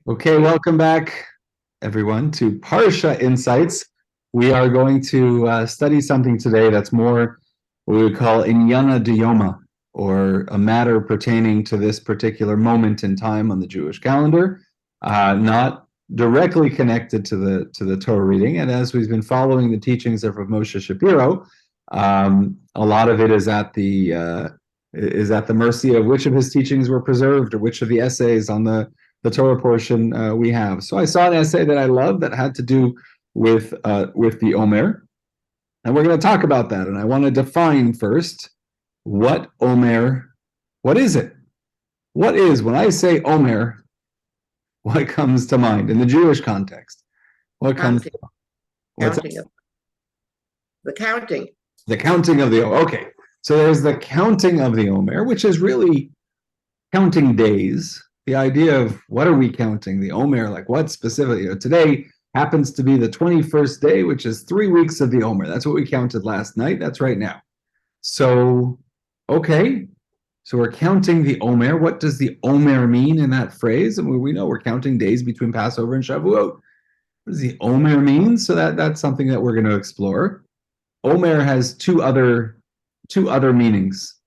Okay, welcome back, everyone, to Parasha Insights. We are going to study something today that's more what we would call Inyana Diyoma, or a matter pertaining to this particular moment in time on the Jewish calendar, not directly connected to the Torah reading. And as we've been following the teachings of Rav Moshe Shapiro, a lot of it is at the mercy of which of his teachings were preserved, or which of the essays on the Torah portion we have. So I saw an essay that I loved that had to do with the Omer, and we're going to talk about that. And I want to define first what Omer, what is it? What is, when I say Omer, what comes to mind in the Jewish context? What comes Counting, to mind? What's counting of the counting. the counting of the Omer? Okay, so there's the counting of the Omer, which is really counting days. The idea of what are we counting? The Omer, like what specifically? Today happens to be the 21st day, which is 3 weeks of the Omer. That's what we counted last night. That's right now. So, okay. So we're counting the Omer. What does the Omer mean in that phrase? And we know we're counting days between Passover and Shavuot. What does the Omer mean? So that's something that we're going to explore. Omer has two other meanings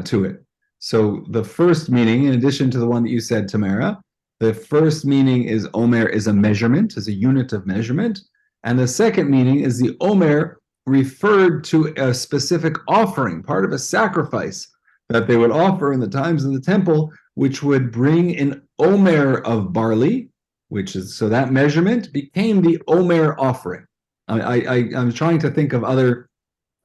to it. So the first meaning, in addition to the one that you said, Tamara, the first meaning is Omer is a measurement, is a unit of measurement. And the second meaning is the Omer referred to a specific offering, part of a sacrifice that they would offer in the times of the temple, which would bring an Omer of barley, which is, so that measurement became the Omer offering. I'm trying to think of other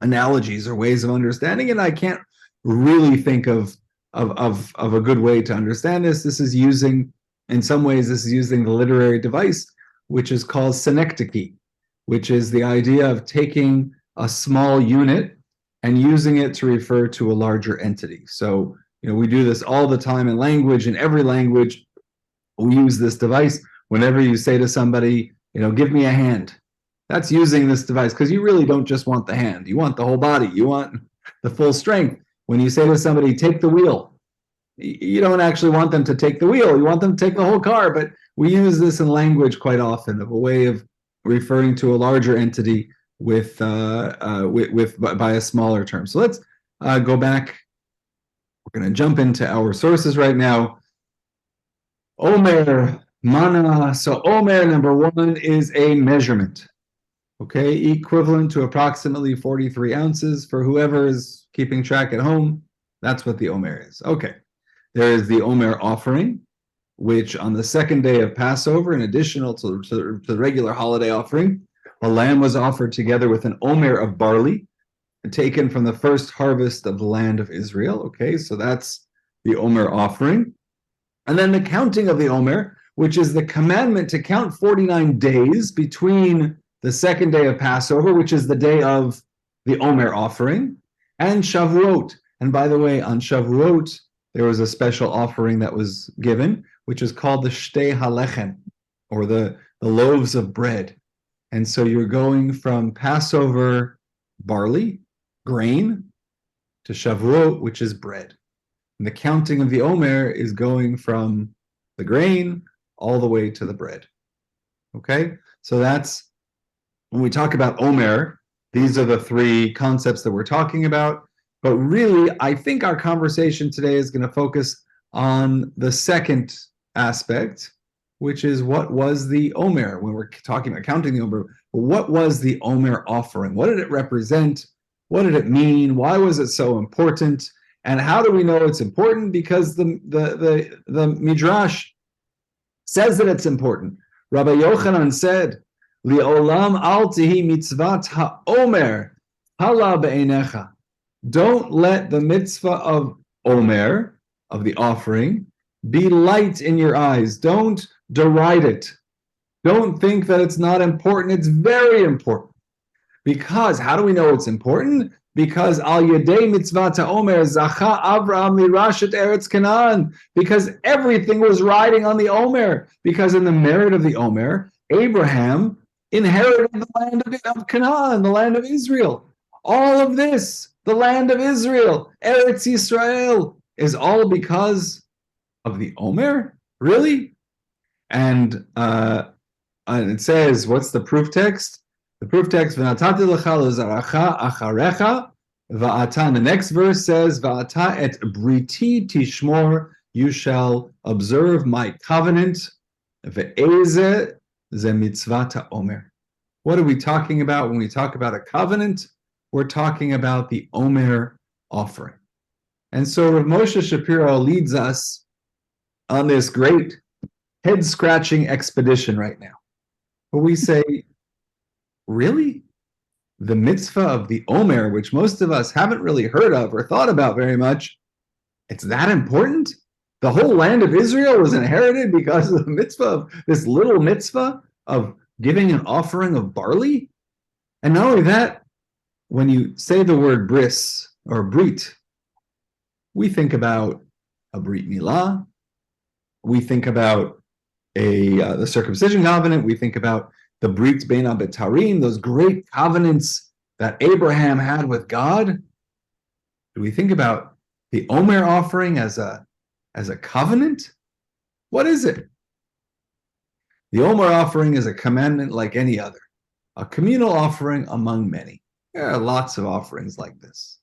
analogies or ways of understanding, and I can't really think of a good way to understand this. This is using, in some ways, this is using the literary device, which is called synecdoche, which is the idea of taking a small unit and using it to refer to a larger entity. So, we do this all the time in language. In every language, we use this device. Whenever you say to somebody, give me a hand, that's using this device, because you really don't just want the hand. You want the whole body. You want the full strength. When you say to somebody, take the wheel, you don't actually want them to take the wheel. You want them to take the whole car. But we use this in language quite often of a way of referring to a larger entity with by a smaller term. So let's go back. We're going to jump into our sources right now. Omer, mana. So Omer, number one, is a measurement. Okay, equivalent to approximately 43 ounces for whoever is keeping track at home. That's what the Omer is. Okay, there is the Omer offering, which on the second day of Passover, in addition to the regular holiday offering, a lamb was offered together with an Omer of barley, taken from the first harvest of the land of Israel. Okay, so that's the Omer offering. And then the counting of the Omer, which is the commandment to count 49 days between the second day of Passover, which is the day of the Omer offering, and Shavuot. And by the way, on Shavuot, there was a special offering that was given, which is called the Shtei Halechem, or the loaves of bread. And so you're going from Passover barley, grain, to Shavuot, which is bread. And the counting of the Omer is going from the grain all the way to the bread. Okay? So that's, when we talk about Omer, these are the three concepts that we're talking about. But really, I think our conversation today is going to focus on the second aspect, which is what was the Omer when we're talking about counting the Omer. What was the Omer offering? What did it represent? What did it mean? Why was it so important? And how do we know it's important? Because the Midrash says that it's important. Rabbi Yochanan said, Li'olam al tihi mitzvat ha'omer hala be'einecha. Don't let the mitzvah of Omer, of the offering, be light in your eyes. Don't deride it. Don't think that it's not important. It's very important. Because, how do we know it's important? Because al yedei mitzvat ha'omer zacha Avraham lirashet eretz Canaan. Because everything was riding on the Omer. Because in the merit of the Omer, Abraham inherited the land of Canaan, the land of Israel. All of this, the land of Israel, Eretz Yisrael, is all because of the Omer? Really? And it says, what's the proof text? The proof text, v'natati lecha lezaracha acharecha, va'ata, the next verse says, va'ata et briti tishmor, you shall observe my covenant, ve'eze ze mitzvah HaOmer. What are we talking about when we talk about a covenant? We're talking about the Omer offering. And so Rav Moshe Shapiro leads us on this great head-scratching expedition right now. But we say, really? The mitzvah of the Omer, which most of us haven't really heard of or thought about very much, it's that important? The whole land of Israel was inherited because of the mitzvah of this little mitzvah of giving an offering of barley? And not only that, when you say the word bris or brit, we think about a brit milah, we think about the circumcision covenant, we think about the brit bein abetarim, those great covenants that Abraham had with God. Do we think about the Omer offering as a covenant? What is it? The Omer offering is a commandment like any other, a communal offering among many. There are lots of offerings like this.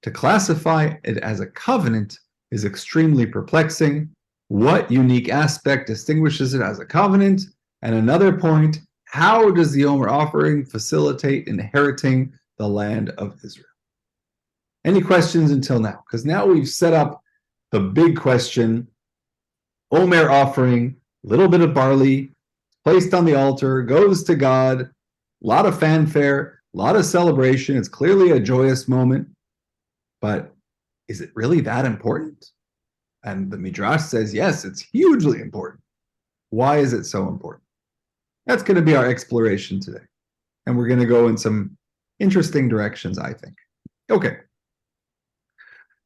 To classify it as a covenant is extremely perplexing. What unique aspect distinguishes it as a covenant? And another point, how does the Omer offering facilitate inheriting the land of Israel? Any questions until now? Because now we've set up the big question. Omer offering, little bit of barley, placed on the altar, goes to God, a lot of fanfare, a lot of celebration. It's clearly a joyous moment, but is it really that important? And the Midrash says, yes, it's hugely important. Why is it so important? That's going to be our exploration today. And we're going to go in some interesting directions, I think. Okay.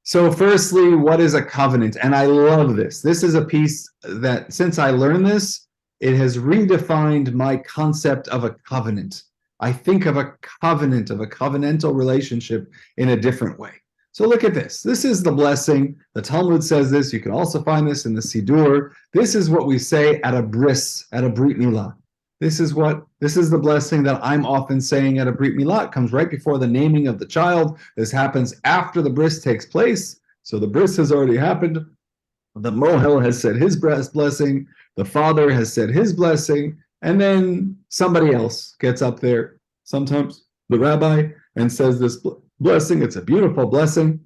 So firstly, what is a covenant? And I love this. This is a piece that, since I learned this, it has redefined my concept of a covenant. I think of a covenant, of a covenantal relationship in a different way. So look at this. This is the blessing. The Talmud says this. You can also find this in the Sidur. This is what we say at a bris, at a brit milah. This is the blessing that I'm often saying at a brit milah. It comes right before the naming of the child. This happens after the bris takes place. So the bris has already happened. The mohel has said his blessing. The father has said his blessing. And then somebody else gets up there, sometimes the rabbi, and says this blessing. It's a beautiful blessing.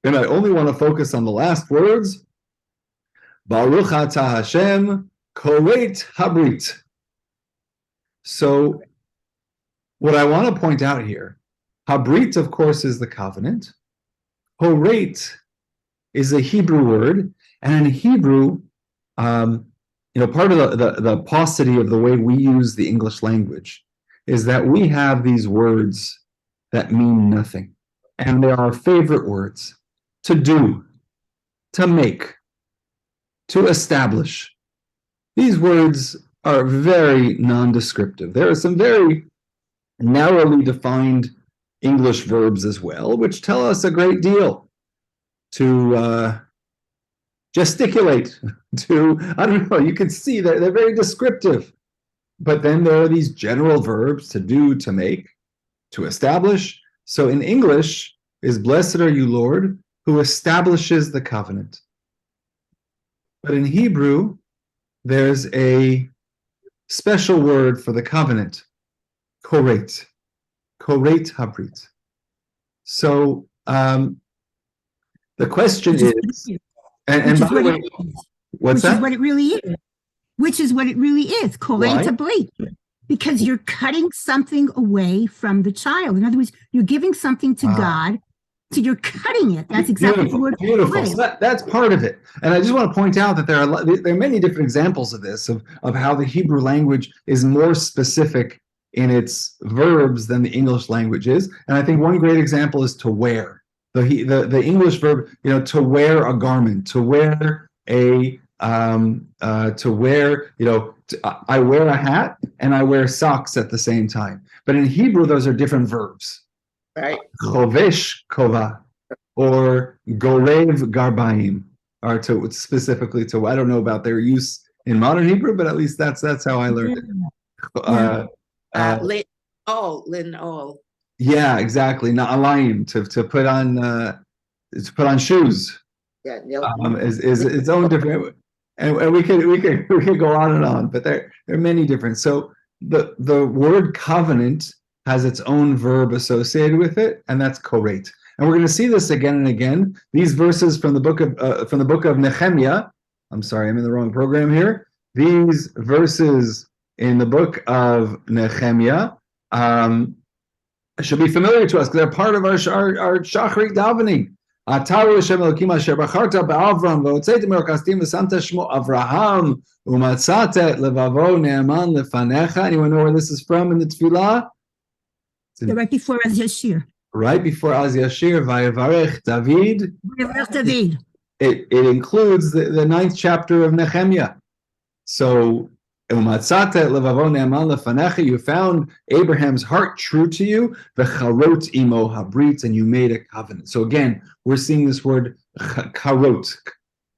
And I only want to focus on the last words. Baruch atah Hashem, koreit habrit. So what I want to point out here, habrit, of course, is the covenant. Koreit is a Hebrew word. And in Hebrew, part of the paucity of the way we use the English language is that we have these words that mean nothing. And they're our favorite words. To do, to make, to establish. These words are very non-descriptive. There are some very narrowly defined English verbs as well, which tell us a great deal. To gesticulate, I don't know, you can see that they're very descriptive. But then there are these general verbs, to do, to make, to establish. So in English is blessed are you, Lord, who establishes the covenant. But in Hebrew, there's a special word for the covenant, koreit habrit. So the question is, and by the way, what's that? Which is what it really is. Which is what it really is, koreit habrit. Because you're cutting something away from the child. In other words, you're giving something to God, so you're cutting it. That's exactly the word. Beautiful. So that's part of it. And I just want to point out that there are many different examples of this, of how the Hebrew language is more specific in its verbs than the English language is. And I think one great example is to wear. The English verb, to wear a garment, to wear I wear a hat and I wear socks at the same time. But in Hebrew, those are different verbs. Right. Chovesh kova, or gorev garbaim, or specifically to, I don't know about their use in modern Hebrew, but at least that's how I learned it. Lin-ol. Yeah, exactly. Na'alayim, to put on shoes. Yeah, Is its own different, and we could go on and on, but there are many different. So the word covenant has its own verb associated with it, and that's koreit. And we're going to see this again and again. These verses from the book of Nehemiah. I'm sorry, I'm in the wrong program here. These verses in the book of Nehemiah should be familiar to us because they're part of our Shachrit davening. Ataru Hashem Elokim asher bacharta be'Avram v'hotzeitem merkastim v'samta shmo Avraham u'matzata levavo ne'aman lefanecha. Anyone know where this is from in the Tefillah? Right before Az Yashir. Right before Az Yashir, Vayevarech David. It includes the 9th chapter of Nehemiah. So, you found Abraham's heart true to you, v'charot imo habrit, and you made a covenant. So again, we're seeing this word karot.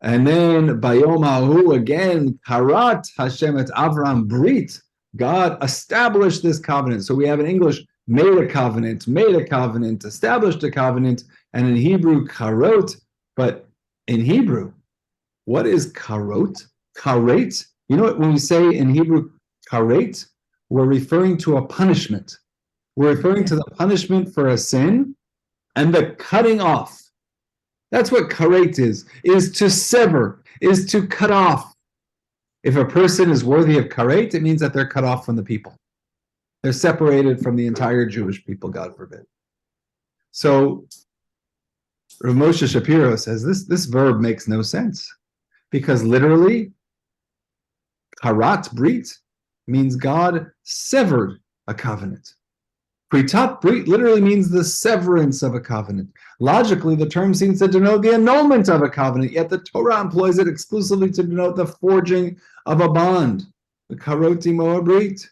And then bayom hahu, again, karat Hashem et Avram brit. God established this covenant. So we have in English, made a covenant, established a covenant, and in Hebrew, karot. But in Hebrew, what is karot? Karet? You know what, when we say in Hebrew, karet, we're referring to a punishment. We're referring to the punishment for a sin and the cutting off. That's what karet is to sever, is to cut off. If a person is worthy of karet, it means that they're cut off from the people. They're separated from the entire Jewish people, God forbid. So Rav Moshe Shapiro says this verb makes no sense because literally, karat brit means God severed a covenant. Kritat brit literally means the severance of a covenant. Logically, the term seems to denote the annulment of a covenant, yet the Torah employs it exclusively to denote the forging of a bond. The karoti moa brit.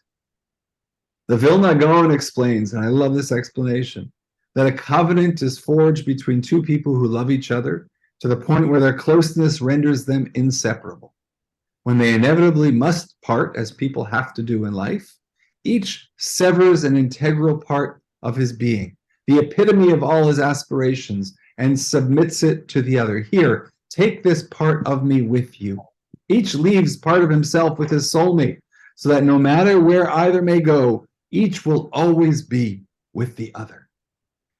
The Vilna Gaon explains, and I love this explanation, that a covenant is forged between two people who love each other to the point where their closeness renders them inseparable. When they inevitably must part, as people have to do in life, each severs an integral part of his being, the epitome of all his aspirations, and submits it to the other. Here, take this part of me with you. Each leaves part of himself with his soulmate, so that no matter where either may go, each will always be with the other.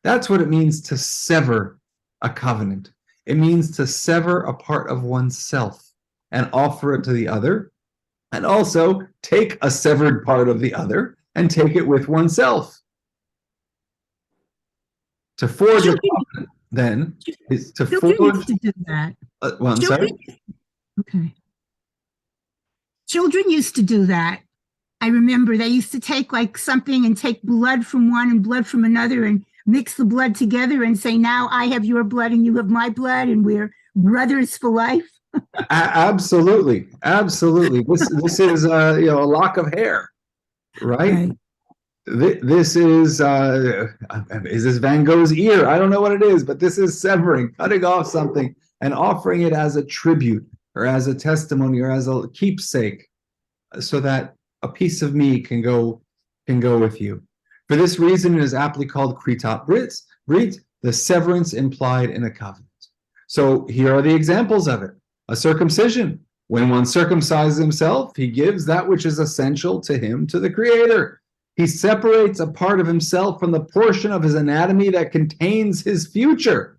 That's what it means to sever a covenant. It means to sever a part of oneself and offer it to the other, and also take a severed part of the other and take it with oneself. To forge a covenant, then, is to forge. Used to do that. Well, I'm sorry? Okay. Children used to do that. I remember they used to take like something and take blood from one and blood from another and mix the blood together and say, now I have your blood and you have my blood and we're brothers for life. Absolutely. This is a lock of hair, right? This is this Van Gogh's ear? I don't know what it is, but this is severing, cutting off something and offering it as a tribute or as a testimony or as a keepsake, so that a piece of me can go with you. For this reason, it is aptly called kritat brit, the severance implied in a covenant. So here are the examples of it. A circumcision. When one circumcises himself, he gives that which is essential to him, to the Creator. He separates a part of himself from the portion of his anatomy that contains his future,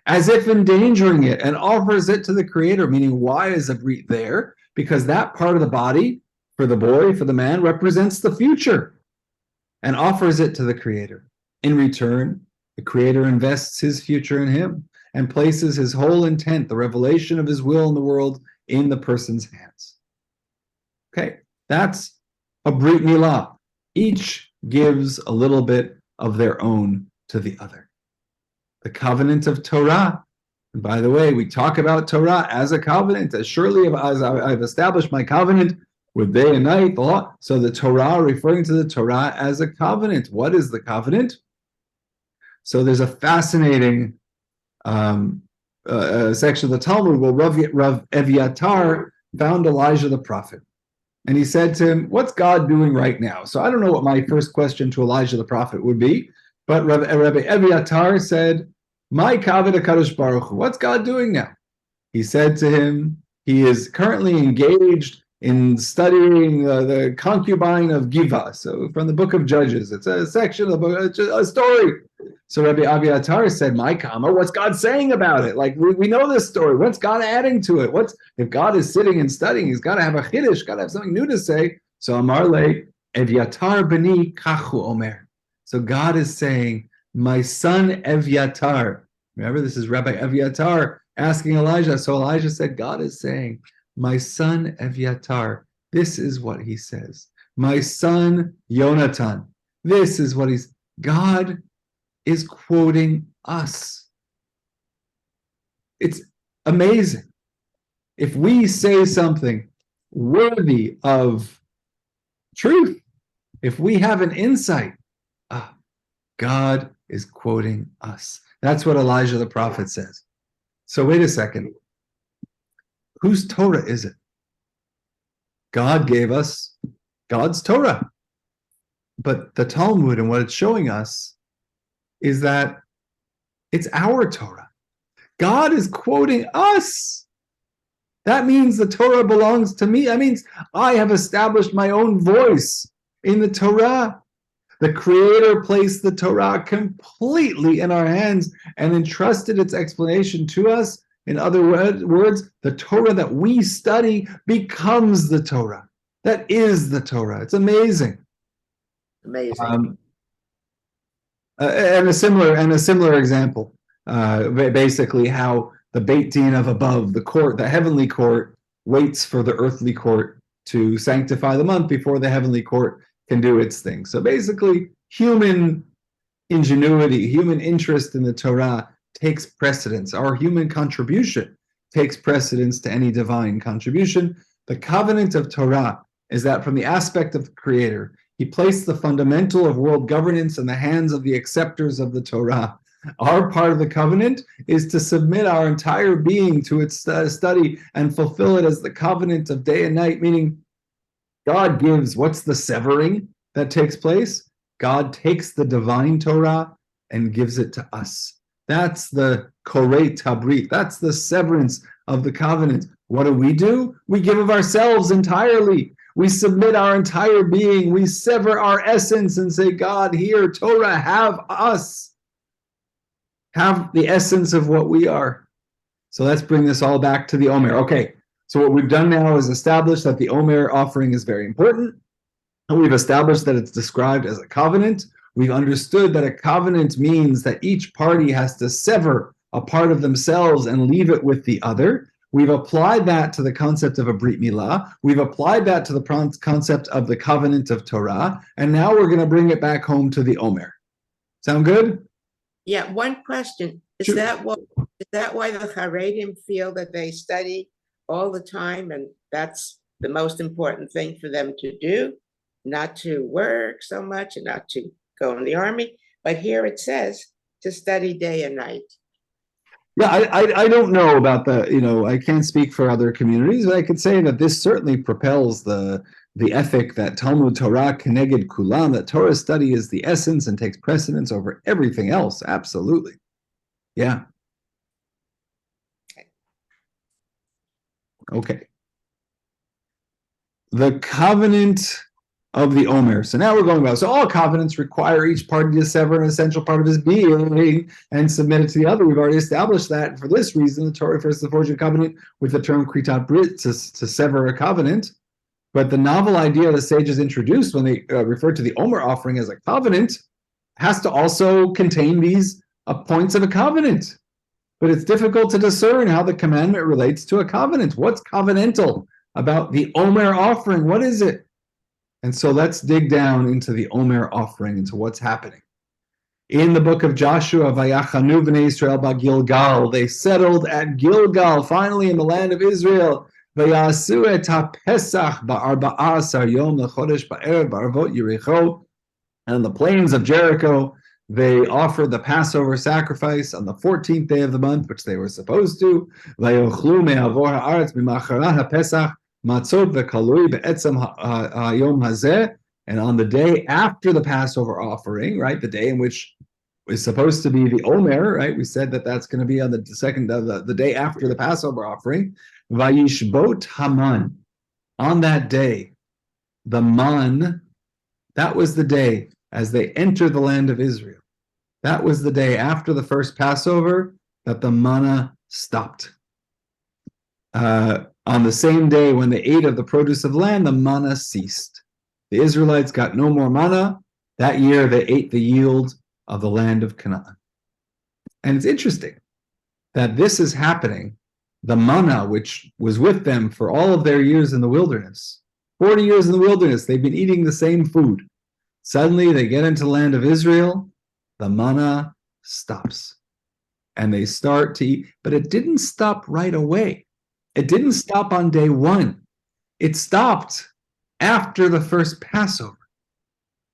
as if endangering it, and offers it to the Creator. Meaning, why is a brit there? Because that part of the body, for the boy, for the man, represents the future, and offers it to the Creator. In return, the Creator invests his future in him and places his whole intent, the revelation of his will in the world, in the person's hands. Okay, that's a brit milah. Each gives a little bit of their own to the other. The covenant of Torah, and by the way, we talk about Torah as a covenant, as surely as I've established my covenant with day and night, the law. So the Torah, referring to the Torah as a covenant. What is the covenant? So there's a fascinating section of the Talmud where Rav Eviatar found Elijah the prophet. And he said to him, what's God doing right now? So I don't know what my first question to Elijah the prophet would be, but Rabbi Eviatar said, my kavod HaKadosh Baruch Hu, what's God doing now? He said to him, he is currently engaged in studying the concubine of Giva. So from the book of Judges, it's a section of the book, a story. So Rabbi Aviatar said, my kama, what's God saying about it? Like, we know this story. What's God adding to it? If God is sitting and studying, he's got to have a chiddush, got to have something new to say. So Amar le, Eviatar b'ni kachu omer. So God is saying, my son Eviatar. Remember, this is Rabbi Eviatar asking Elijah. So Elijah said, God is saying, my son Eviatar, this is what he says. My son Yonatan, this is what God is quoting us. It's amazing. If we say something worthy of truth, if we have an insight, God is quoting us. That's what Elijah the prophet says. So wait a second. Whose Torah is it? God gave us God's Torah. But the Talmud and what it's showing us is that it's our Torah. God is quoting us. That means the Torah belongs to me. That means I have established my own voice in the Torah. The Creator placed the Torah completely in our hands and entrusted its explanation to us. In other words, the Torah that we study becomes the Torah. That is the Torah. It's amazing. Amazing. And a similar example, basically how the Beit Din of above, the court, the heavenly court, waits for the earthly court to sanctify the month before the heavenly court can do its thing. So basically, human ingenuity, human interest in the Torah takes precedence. Our human contribution takes precedence to any divine contribution. The covenant of Torah is that from the aspect of the Creator, he placed the fundamental of world governance in the hands of the acceptors of the Torah. Our part of the covenant is to submit our entire being to its study and fulfill it as the covenant of day and night, meaning God gives, what's the severing that takes place? God takes the divine Torah and gives it to us. That's the korei tabrit. That's the severance of the covenant. What do? We give of ourselves entirely. We submit our entire being. We sever our essence and say, God, here, Torah, have us. Have the essence of what we are. So let's bring this all back to the Omer. Okay, so what we've done now is establish that the Omer offering is very important. And we've established that it's described as a covenant. We've understood that a covenant means that each party has to sever a part of themselves and leave it with the other. We've applied that to the concept of a Brit Milah. We've applied that to the concept of the covenant of Torah. And now we're going to bring it back home to the Omer. Sound good? Yeah, one question. Is that why the Haredim feel that they study all the time and that's the most important thing for them to do? Not to work so much and not to go in the army, but here it says to study day and night. Yeah, I don't know about I can't speak for other communities, but I could say that this certainly propels the ethic that Talmud Torah Keneged Kulam, that Torah study is the essence and takes precedence over everything else. Absolutely. Yeah. Okay. The covenant of the Omer. So now we're going about. So all covenants require each party to sever an essential part of his being and submit it to the other. We've already established that. And for this reason, the Torah refers to the forged covenant with the term kritat brit, to sever a covenant. But the novel idea the sages introduced when they refer to the Omer offering as a covenant has to also contain these points of a covenant. But it's difficult to discern how the commandment relates to a covenant. What's covenantal about the Omer offering? What is it? And so let's dig down into the Omer offering, into what's happening. In the book of Joshua, Vayachanu b'nei Yisrael ba'Gilgal, they settled at Gilgal, finally in the land of Israel. Vayasu et ha'Pesach ba'arba'asar yom lechodesh ba'erev ba'arvot Yericho. And on the plains of Jericho, they offered the Passover sacrifice on the 14th day of the month, which they were supposed to. Vayochlu me'avor ha'aretz b'macharat ha'Pesach matzot v'kalui be'etzem hayom hazeh, and on the day after the Passover offering, right, the day in which is supposed to be the Omer, right? We said that that's going to be on the second, the day after the Passover offering. Vayishbot Haman. On that day, the man, that was the day as they entered the land of Israel. That was the day after the first Passover that the manna stopped. On the same day when they ate of the produce of land, the manna ceased. The Israelites got no more manna. That year they ate the yield of the land of Canaan. And it's interesting that this is happening. The manna, which was with them for all of their years in the wilderness, 40 years in the wilderness, they've been eating the same food. Suddenly they get into the land of Israel, the manna stops. And they start to eat, but it didn't stop right away. It didn't stop on day one. It stopped after the first Passover.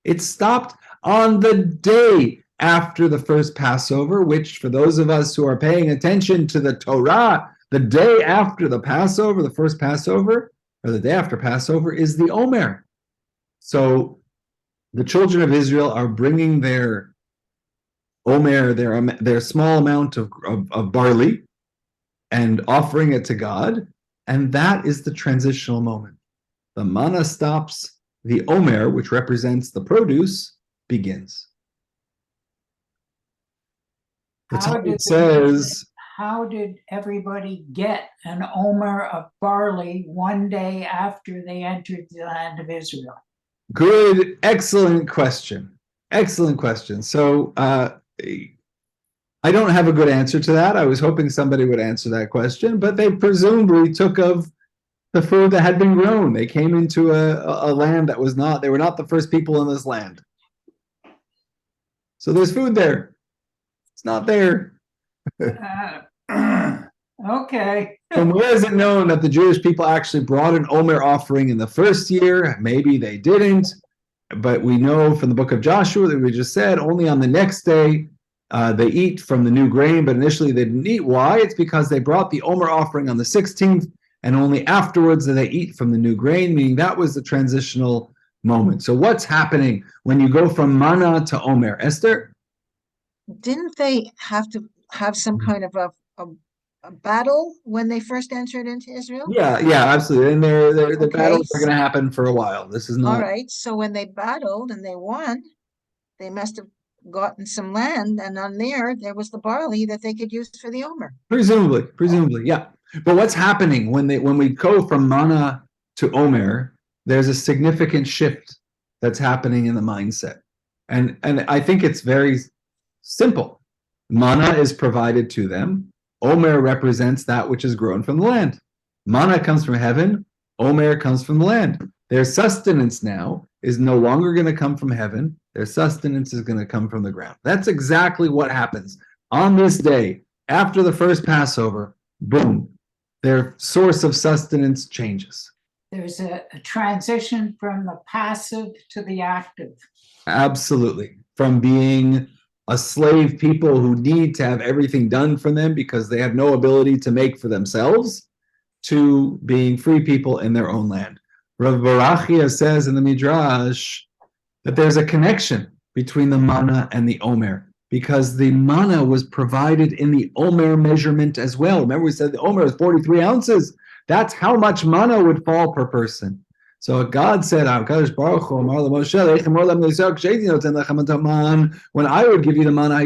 It stopped on the day after the first Passover, which for those of us who are paying attention to the Torah, the day after the Passover, the first Passover, or the day after Passover, is the Omer. So the children of Israel are bringing their Omer, their small amount of barley, and offering it to God, and that is the transitional moment. The manna stops, the Omer, which represents the produce, begins. The Talmud says, how did everybody get an Omer of barley one day after they entered the land of Israel? Good, excellent question. Excellent question. So I don't have a good answer to that. I was hoping somebody would answer that question, but they presumably took of the food that had been grown. They came into a land that was not, they were not the first people in this land. So there's food there. It's not there. Okay. And where is it known that the Jewish people actually brought an Omer offering in the first year? Maybe they didn't, but we know from the book of Joshua that we just said, only on the next day they eat from the new grain, but initially they didn't eat. Why? It's because they brought the Omer offering on the 16th, and only afterwards did they eat from the new grain, meaning that was the transitional moment. So what's happening when you go from manna to Omer? Esther? Didn't they have to have some kind of a battle when they first entered into Israel? Yeah, absolutely. And the Okay. battles are going to happen for a while. This is not. All right. So when they battled and they won, they must have gotten some land, and on there was the barley that they could use for the Omer. Presumably, yeah. But what's happening when we go from manna to Omer? There's a significant shift that's happening in the mindset, and I think it's very simple. Manna is provided to them. Omer represents that which is grown from the land. Manna comes from heaven. Omer comes from the land. Their sustenance now is no longer going to come from heaven. Their sustenance is going to come from the ground. That's exactly what happens. On this day, after the first Passover, boom, their source of sustenance changes. There's a transition from the passive to the active. Absolutely. From being a slave people who need to have everything done for them because they have no ability to make for themselves, to being free people in their own land. Rav Barachia says in the Midrash that there's a connection between the manna and the Omer, because the manna was provided in the Omer measurement as well. Remember, we said the Omer is 43 ounces. That's how much manna would fall per person. So God said, when I would give you the manna, I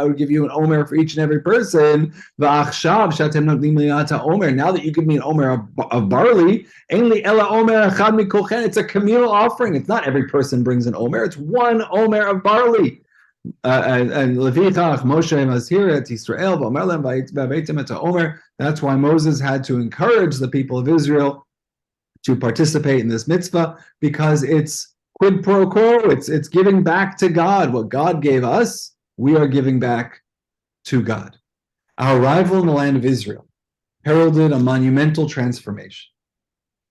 would give you an Omer for each and every person. Now that you give me an Omer of barley, it's a communal offering. It's not every person brings an Omer. It's one Omer of barley. And Levichach Moshe Mazhirat Yisrael v'omer v'aveitem et Omer. That's why Moses had to encourage the people of Israel to participate in this mitzvah, because it's quid pro quo. It's giving back to God. What God gave us, we are giving back to God. Our arrival in the land of Israel heralded a monumental transformation.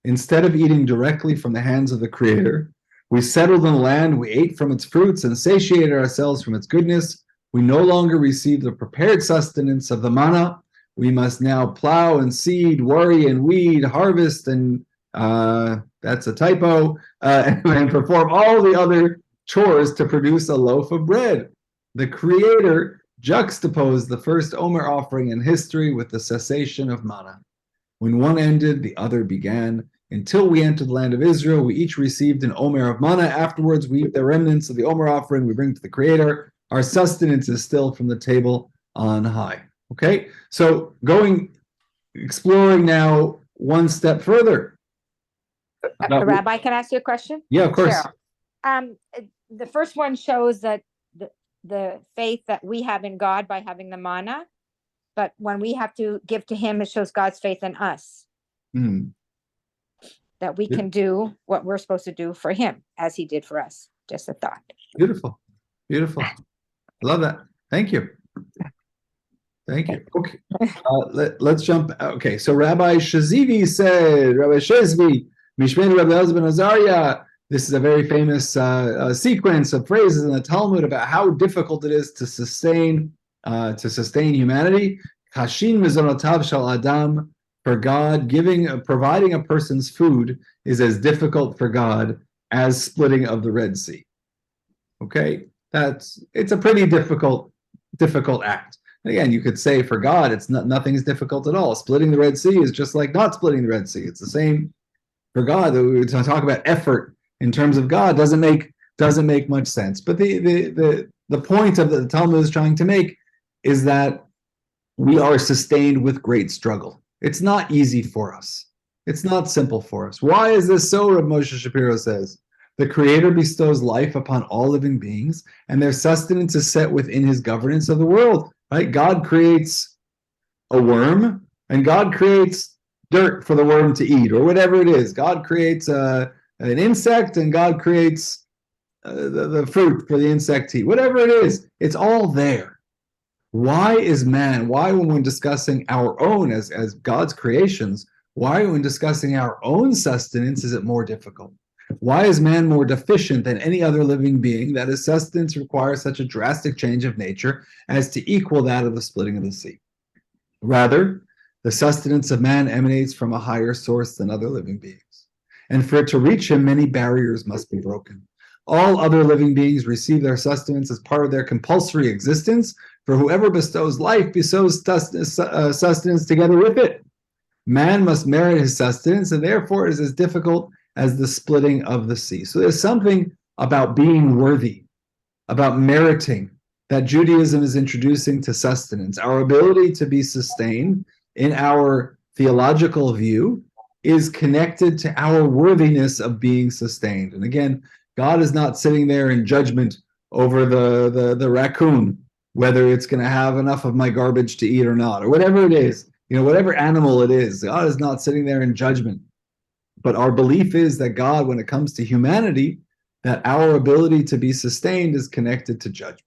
Instead of eating directly from the hands of the Creator, we settled in the land, we ate from its fruits and satiated ourselves from its goodness. We no longer received the prepared sustenance of the manna. We must now plow and seed, worry and weed, harvest and that's a typo, and perform all the other chores to produce a loaf of bread. The Creator juxtaposed the first Omer offering in history with the cessation of manna. When one ended, the other began. Until we entered the land of Israel, we each received an Omer of manna. Afterwards, we eat the remnants of the Omer offering we bring to the Creator. Our sustenance is still from the table on high. Okay, so exploring now one step further. Rabbi, can I ask you a question? Yeah, of course. Cheryl. The first one shows that the faith that we have in God by having the manna, but when we have to give to Him, it shows God's faith in us. That we can do what we're supposed to do for Him as He did for us. Just a thought. Beautiful. Beautiful. Love that. Thank you. Thank you. Okay. Let's jump. Okay. So Rabbi Shezvi said, Rabbi Shezvi, Mishmei Rabbi Elazar ben Azariah. This is a very famous sequence of phrases in the Talmud about how difficult it is to sustain humanity. Kashin mizonotav shel adam. For God, providing a person's food is as difficult for God as splitting of the Red Sea. Okay, it's a pretty difficult act. And again, you could say for God, nothing's difficult at all. Splitting the Red Sea is just like not splitting the Red Sea. It's the same for God. We talk about effort in terms of God doesn't make much sense. But the point of the Talmud is trying to make is that we are sustained with great struggle. It's not easy for us. It's not simple for us. Why is this so? Rav Moshe Shapiro says, the Creator bestows life upon all living beings, and their sustenance is set within His governance of the world. Right? God creates a worm, and God creates dirt for the worm to eat, or whatever it is. God creates an insect, and God creates the fruit for the insect to eat. Whatever it is, it's all there. Why when we're discussing our own as God's creations, why when discussing our own sustenance is it more difficult? Why is man more deficient than any other living being that his sustenance requires such a drastic change of nature as to equal that of the splitting of the sea? Rather, the sustenance of man emanates from a higher source than other living beings. And for it to reach him, many barriers must be broken. All other living beings receive their sustenance as part of their compulsory existence, for whoever bestows life bestows sustenance together with it. Man must merit his sustenance, and therefore it is as difficult as the splitting of the sea. So there's something about being worthy, about meriting, that Judaism is introducing to sustenance. Our ability to be sustained in our theological view is connected to our worthiness of being sustained. And again, God is not sitting there in judgment over the raccoon, whether it's going to have enough of my garbage to eat or not, or whatever it is, whatever animal it is. God is not sitting there in judgment. But our belief is that God, when it comes to humanity, that our ability to be sustained is connected to judgment.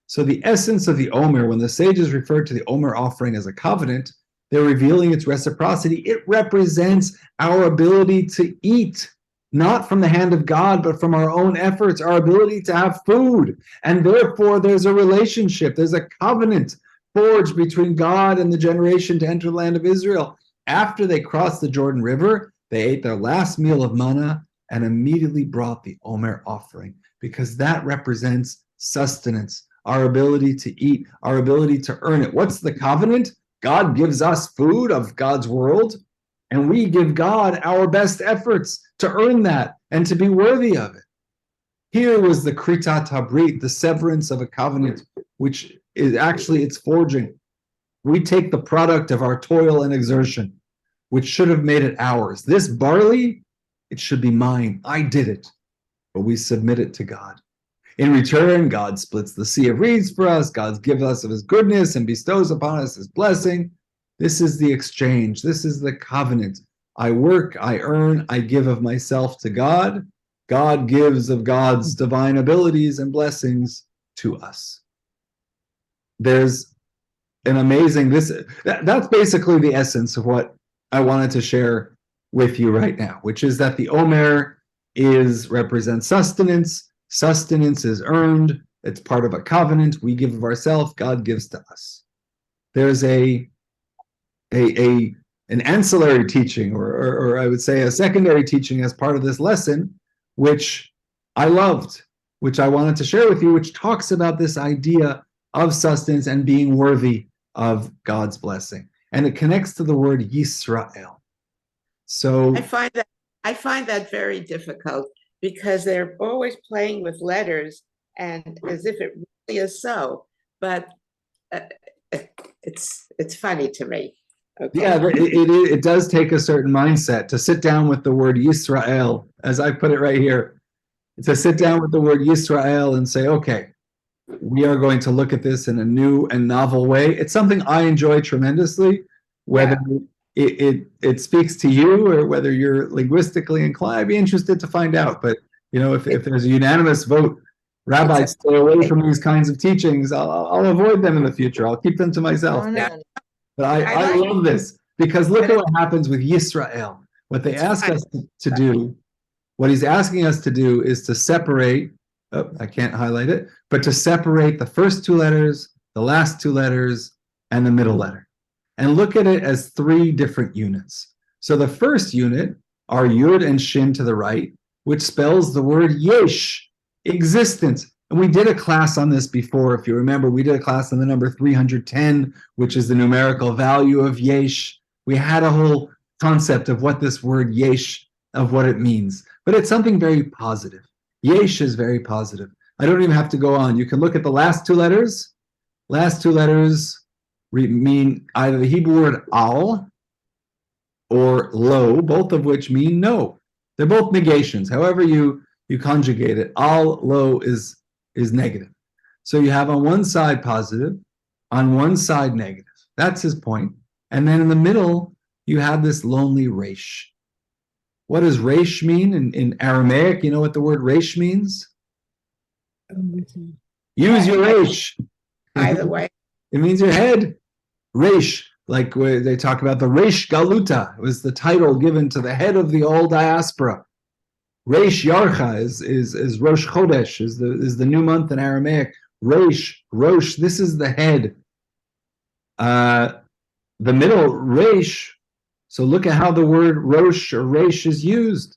So the essence of the Omer, when the sages refer to the Omer offering as a covenant, they're revealing its reciprocity. It represents our ability to eat, not from the hand of God, but from our own efforts, our ability to have food. And therefore, there's a relationship, there's a covenant forged between God and the generation to enter the land of Israel. After they crossed the Jordan River, they ate their last meal of manna and immediately brought the Omer offering, because that represents sustenance, our ability to eat, our ability to earn it. What's the covenant? God gives us food of God's world, and we give God our best efforts to earn that and to be worthy of it. Here was the Kritat Habrit, the severance of a covenant, which is actually its forging. We take the product of our toil and exertion, which should have made it ours. This barley, it should be mine. I did it. But we submit it to God. In return, God splits the sea of reeds for us. God gives us of His goodness and bestows upon us His blessing. This is the exchange. This is the covenant. I work, I earn, I give of myself to God. God gives of God's divine abilities and blessings to us. There's an amazing, that's basically the essence of what I wanted to share with you right now, which is that the Omer represents sustenance. Sustenance is earned. It's part of a covenant. We give of ourselves. God gives to us. There's a an ancillary teaching, or I would say a secondary teaching as part of this lesson, which I loved, which I wanted to share with you, which talks about this idea of sustenance and being worthy of God's blessing. And it connects to the word Yisrael. So I find that very difficult because they're always playing with letters and as if it really is so. But it's funny to me. Okay. yeah, it does take a certain mindset to sit down with the word Yisrael, as I put it right here, to sit down with the word Yisrael and say, okay, we are going to look at this in a new and novel way. It's something I enjoy tremendously, whether it speaks to you or whether you're linguistically inclined. I'd be interested to find out. But if there's a unanimous vote, rabbis stay away from these kinds of teachings, I'll avoid them in the future. I'll keep them to myself. No. But I love this because look at what happens with Yisrael. What they ask us to do, what he's asking us to do is to separate, I can't highlight it, but to separate the first two letters, the last two letters, and the middle letter. And look at it as three different units. So the first unit are Yud and Shin to the right, which spells the word Yesh, existence. And we did a class on this before, if you remember. We did a class on the number 310, which is the numerical value of Yesh. We had a whole concept of what this word Yesh, of what it means. But it's something very positive. Yesh is very positive. I don't even have to go on. You can look at the last two letters. Last two letters mean either the Hebrew word al or lo, both of which mean no. They're both negations. However you conjugate it, al, lo is negative. So you have on one side positive, on one side negative. That's his point. And then in the middle, you have this lonely resh. What does resh mean in Aramaic? You know what the word resh means? Use your resh. Either way. It means your head. Resh, like where they talk about the Resh Galuta, it was the title given to the head of the all diaspora. Resh Yarcha is Rosh Chodesh, is the new month in Aramaic. Resh, Rosh, this is the head. The middle, Resh. So look at how the word Rosh or Resh is used.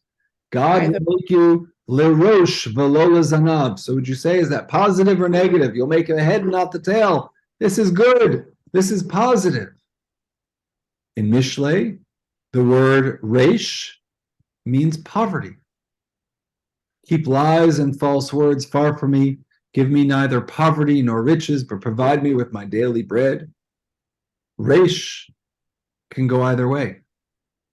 God will make you lerosh velo lezanav. So would you say, is that positive or negative? You'll make the head, not the tail. This is good. This is positive. In Mishlei, the word resh means poverty. Keep lies and false words far from me. Give me neither poverty nor riches, but provide me with my daily bread. Resh can go either way.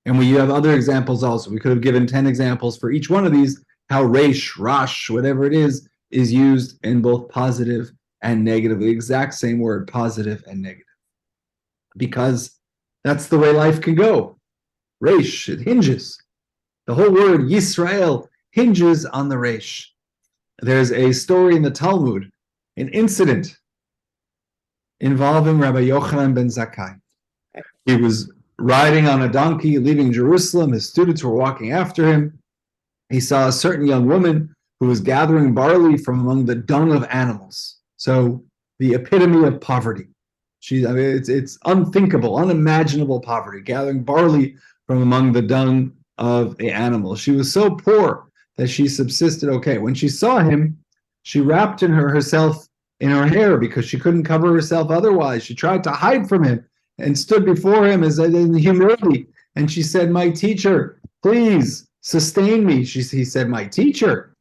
And we have other examples also. We could have given 10 examples for each one of these, how resh, rash, whatever it is used in both positive and negative. The exact same word, positive and negative. Because that's the way life can go. Resh, it hinges. The whole word Yisrael hinges on the resh. There's a story in the Talmud, an incident involving Rabbi Yochanan ben Zakkai. He was riding on a donkey, leaving Jerusalem. His students were walking after him. He saw a certain young woman who was gathering barley from among the dung of animals. So the epitome of poverty. It's unthinkable, unimaginable poverty, gathering barley from among the dung of the animals. She was so poor that she subsisted okay. When she saw him, she wrapped herself in her hair because she couldn't cover herself otherwise. She tried to hide from him and stood before him as in humility. And she said, "My teacher, please sustain me." He said, "My teacher."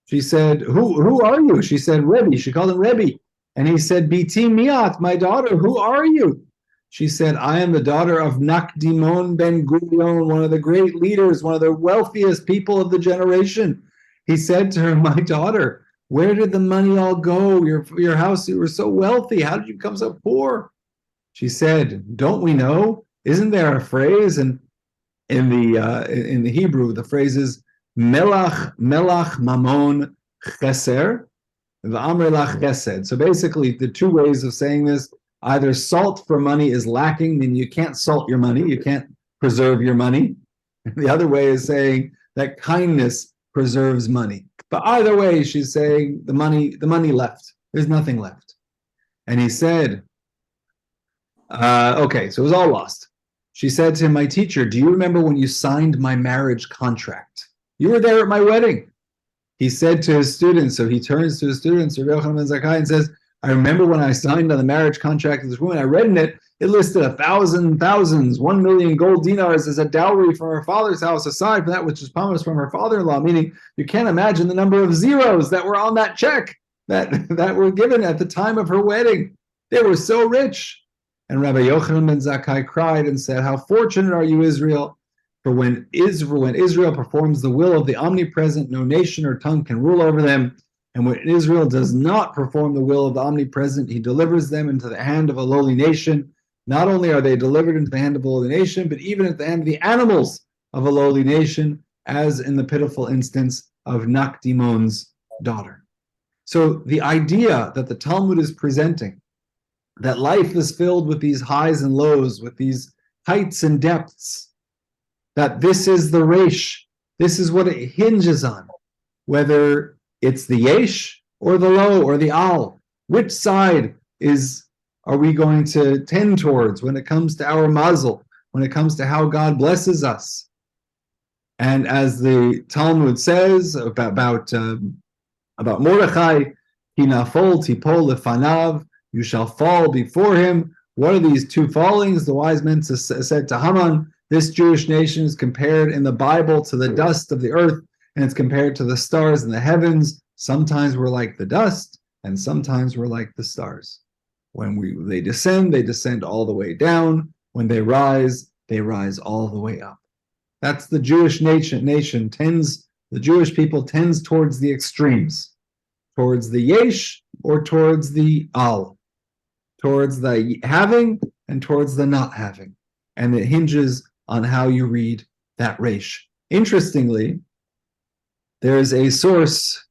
She said, Who are you? She said, "Rebbe." She called him Rebbe. And he said, "Biti miat, my daughter, who are you?" She said, "I am the daughter of Nakdimon ben Gurion, one of the great leaders, one of the wealthiest people of the generation." He said to her, "My daughter, where did the money all go? Your house, you were so wealthy. How did you become so poor?" She said, "Don't we know? Isn't there a phrase in the Hebrew? The phrase is melach mamon cheser v'amre lach chesed." So basically, the two ways of saying this: either salt for money is lacking, meaning you can't salt your money, you can't preserve your money. The other way is saying that kindness preserves money. But either way, she's saying the money left. There's nothing left. And he said, okay, so it was all lost. She said to him, my teacher, do you remember when you signed my marriage contract? You were there at my wedding. He said to his students, so he turns to his students, Rabbi Yochanan ben Zakkai, and says, I remember when I signed on the marriage contract of this woman, I read in it, it listed 1 million gold dinars as a dowry from her father's house, aside from that which was promised from her father-in-law, meaning you can't imagine the number of zeros that were on that check that were given at the time of her wedding. They were so rich. And Rabbi Yochanan ben Zakkai cried and said, how fortunate are you, Israel, for when Israel performs the will of the omnipresent, no nation or tongue can rule over them. And when Israel does not perform the will of the omnipresent, he delivers them into the hand of a lowly nation. Not only are they delivered into the hand of a lowly nation, but even at the hand of the animals of a lowly nation, as in the pitiful instance of Nakdimon's daughter. So the idea that the Talmud is presenting, that life is filled with these highs and lows, with these heights and depths, that this is the resh, this is what it hinges on, whether it's the yesh or the lo or the al. Which side are we going to tend towards when it comes to our mazel, when it comes to how God blesses us? And as the Talmud says about Mordechai, hinafol tipol lefanav, you shall fall before him. What are these two fallings? The wise men said to Haman, this Jewish nation is compared in the Bible to the dust of the earth, and it's compared to the stars in the heavens. Sometimes we're like the dust, and sometimes we're like the stars. When they descend all the way down. When they rise all the way up. That's the Jewish nation tends, the Jewish people tends towards the extremes, towards the yesh or towards the al, towards the having and towards the not having. And it hinges on how you read that resh. Interestingly, there's a source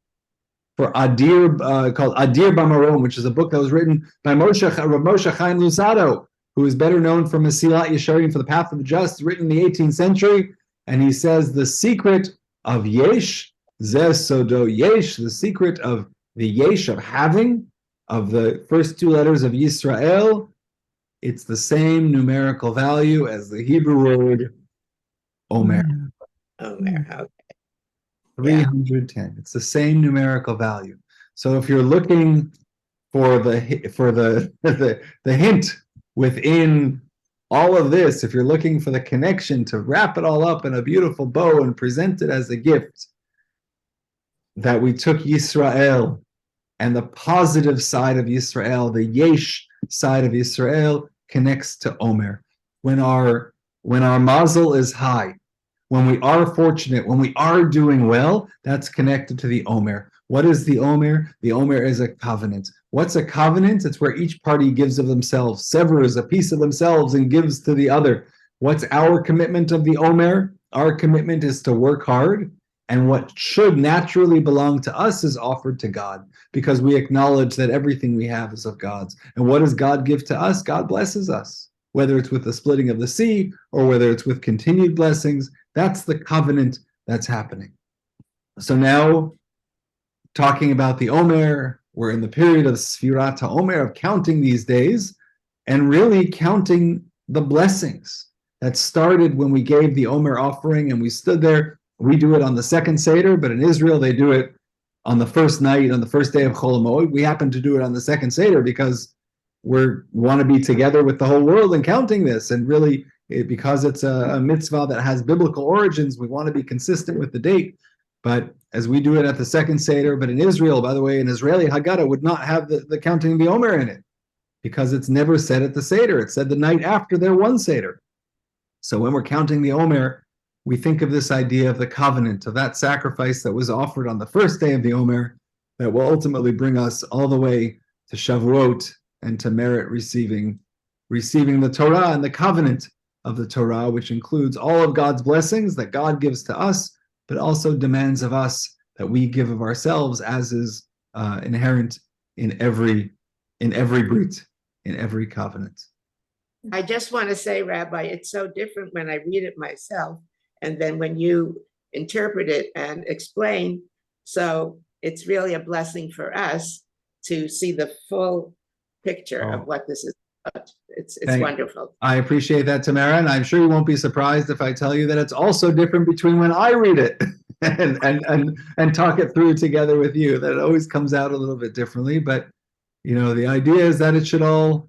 for Adir called Adir Bamarom, which is a book that was written by Moshe Chaim Luzzatto, who is better known for Mesilat Yesharim, for the Path of the Just, written in the 18th century. And he says the secret of yesh, zeh sodo yesh, the secret of the yesh, of having, of the first two letters of Yisrael, it's the same numerical value as the Hebrew word Omer. Omer, okay. 310. It's the same numerical value. So if you're looking for the hint within all of this, if you're looking for the connection to wrap it all up in a beautiful bow and present it as a gift, that we took Yisrael and the positive side of Yisrael, the yesh side of Yisrael, connects to Omer. When our mazel is high, when we are fortunate, when we are doing well, that's connected to the Omer. What is the Omer? The Omer is a covenant. What's a covenant? It's where each party gives of themselves, severs a piece of themselves and gives to the other. What's our commitment of the Omer? Our commitment is to work hard, and what should naturally belong to us is offered to God, because we acknowledge that everything we have is of God's. And what does God give to us? God blesses us, whether it's with the splitting of the sea or whether it's with continued blessings. That's the covenant that's happening. So now, talking about the Omer, we're in the period of Sefirat HaOmer, of counting these days, and really counting the blessings that started when we gave the Omer offering and we stood there. We do it on the second Seder, but in Israel they do it on the first night, on the first day of Chol HaMoed. We happen to do it on the second Seder because we want to be together with the whole world and counting this, and really, because it's a mitzvah that has biblical origins, we want to be consistent with the date. But as we do it at the second Seder, but in Israel, by the way, an Israeli Haggadah would not have the counting of the Omer in it, because it's never said at the Seder. It's said the night after their one Seder. So when we're counting the Omer, we think of this idea of the covenant, of that sacrifice that was offered on the first day of the Omer, that will ultimately bring us all the way to Shavuot and to merit receiving the Torah and the covenant of the Torah, which includes all of God's blessings that God gives to us, but also demands of us that we give of ourselves, as is inherent in every brit, in every covenant. I just want to say, Rabbi, it's so different when I read it myself and then when you interpret it and explain. So it's really a blessing for us to see the full picture of what this is It's Thank- wonderful. I appreciate that, Tamara, and I'm sure you won't be surprised if I tell you that it's also different between when I read it and talk it through together with you. That it always comes out a little bit differently, but the idea is that it should all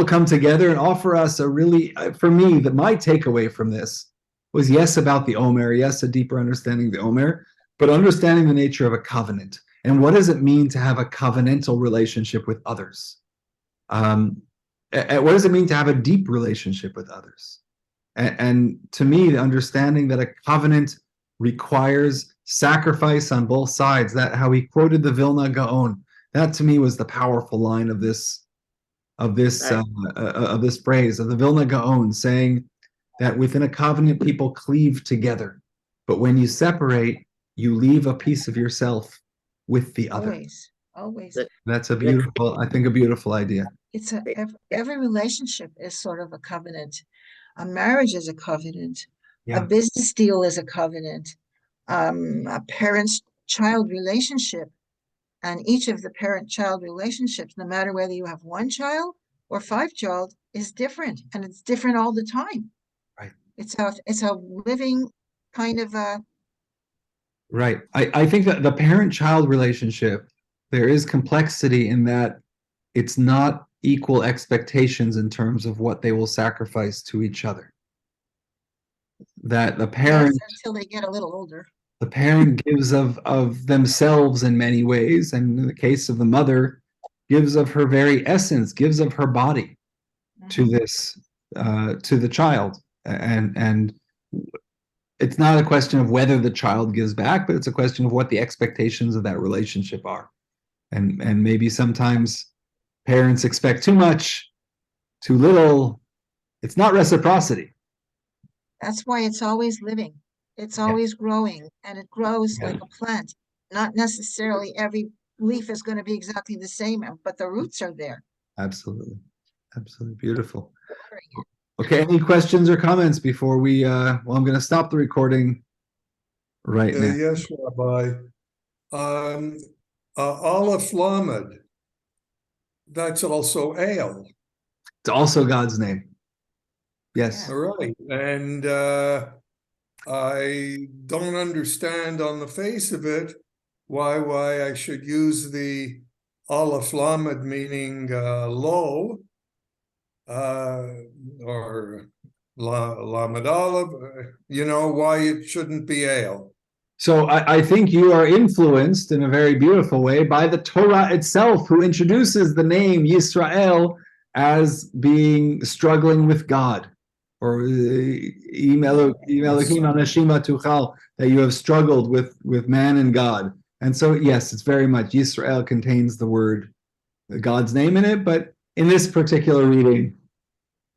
come together and offer us a really, for me, that my takeaway from this was yes about the Omer, yes a deeper understanding of the Omer, but understanding the nature of a covenant and what does it mean to have a covenantal relationship with others. What does it mean to have a deep relationship with others? And to me, the understanding that a covenant requires sacrifice on both sides, that how he quoted the Vilna Gaon, that to me was the powerful line of this phrase of the Vilna Gaon, saying that within a covenant people cleave together, but when you separate, you leave a piece of yourself with the other. Always. That's a beautiful idea. It's every relationship is sort of a covenant. A marriage is a covenant. Yeah. A business deal is a covenant. A parent-child relationship, and each of the parent-child relationships, no matter whether you have one child or 5 child, is different, and it's different all the time. Right. It's a living kind of a. Right. I think that the parent-child relationship, there is complexity in that it's not equal expectations in terms of what they will sacrifice to each other. That the parent, until they get a little older. The parent gives of themselves in many ways, and in the case of the mother, gives of her very essence, gives of her body to this, to the child. And it's not a question of whether the child gives back, but it's a question of what the expectations of that relationship are. And maybe sometimes parents expect too much, too little. It's not reciprocity. That's why it's always living. It's always growing, and it grows like a plant. Not necessarily every leaf is going to be exactly the same, but the roots are there. Absolutely. Absolutely beautiful. Okay, any questions or comments before we, I'm going to stop the recording right now. Yes, Rabbi. Aleph Lamed, that's also ale. It's also God's name. Yes. All right. And I don't understand on the face of it why I should use the Aleph Lamed, meaning low, or Lamed Aleph, why it shouldn't be ale. So I think you are influenced in a very beautiful way by the Torah itself, who introduces the name Yisrael as being struggling with God, or that you have struggled with man and God. And so, yes, it's very much Yisrael contains the word, God's name in it. But in this particular reading,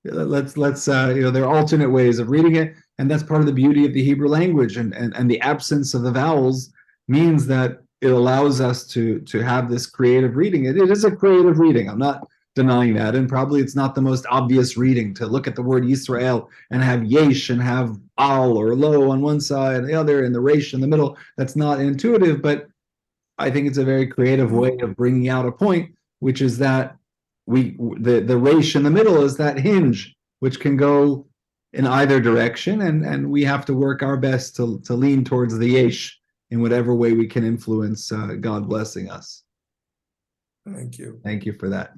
let's there are alternate ways of reading it, and that's part of the beauty of the Hebrew language. And the absence of the vowels means that it allows us to have this creative reading. It is a creative reading. I'm not denying that, and probably it's not the most obvious reading to look at the word Yisrael and have yesh and have al or lo on one side and the other and the resh in the middle. That's not intuitive, but I think it's a very creative way of bringing out a point, which is that the resh in the middle is that hinge, which can go in either direction, and we have to work our best to lean towards the yesh in whatever way we can influence God blessing us. Thank you. Thank you for that.